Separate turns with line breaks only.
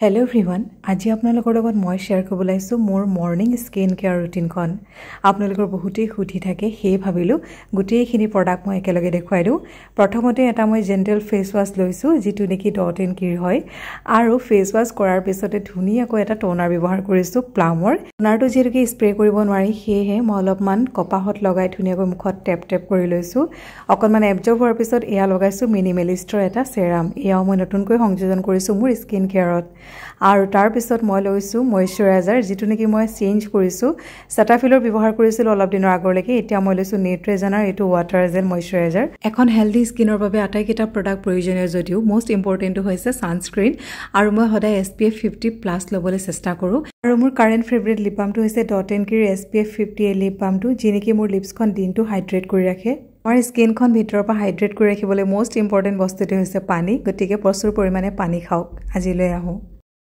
Hello everyone, আজি আপোনালোকৰ লগত মই শেয়াৰ কৰিব লাইছো মোৰ মৰ্নিং স্কিন কেয়াৰ ৰুটিনখন। আপোনালোকৰ বহুতেই খুঁটি থাকে সেই ভাবিলো গুটেইখিনি প্ৰডাক্ট মই একেলগে দেখুৱাই দিও। প্ৰথমতে এটা মই জেন্টেল ফেস ওয়াশ লৈছো যেটো নেকি ডট এণ্ড কিৰ হয় আৰু ফেস ওয়াশ কৰাৰ পিছতে ধুনিয়াকৈ এটা টোনাৰ ব্যৱহাৰ কৰিছো প্লামৰ। টোনাৰটো যেটোকে স্প্ৰে কৰিব নোৱাৰি হেহে মই অলপমান কপাহত লগাই ধুনিয়াকৈ মুখত টেপ কৰি লৈছো। অকনমান এবজৰ্ব হোৱাৰ পিছত এয়া লগাইছো মিনিমেলিষ্টৰ এটা সেৰাম। এয়াও মই নতুনকৈ সংযোজন কৰিছো মোৰ স্কিন কেয়াৰত। আৰু তাৰ পিছত মই লৈছো ময়শ্চাৰাইজাৰ যেটো নেকি মই চেঞ্জ কৰিছো। সেটাফিলৰ ব্যৱহাৰ কৰিছিল অলপ দিনৰ আগলৈকে, এতিয়া মই লৈছো নেট্ৰেজনাৰ এটো ওয়াটাৰ জেল ময়শ্চাৰাইজাৰ। এখন হেলদি স্কিনৰ বাবে আটাইকেইটা প্ৰডাক্ট প্ৰয়োজনীয় যদিও মোষ্ট ইম্পৰ্টেন্টটো হৈছে সানস্ক্ৰিন আৰু মই সদায় SPF 50+ লবলৈ চেষ্টা কৰো। আৰু মোৰ কাৰেন্ট ফেভাৰিট লিপ বামটো হৈছে ডট এণ্ড কিৰ SPF 50 লিপ বামটো যি নেকি মোৰ লিপছখন দিনটো হাইড্ৰেট কৰি ৰাখে। আমাৰ স্কিনখন ভিতৰৰ পৰা হাইড্ৰেট কৰি ৰাখিবলৈ মোষ্ট ইম্পৰ্টেন্ট বস্তুটো হৈছে পানী, গতিকে প্ৰচুৰ পৰিমাণে পানী খাওক। আজিলৈ আহো।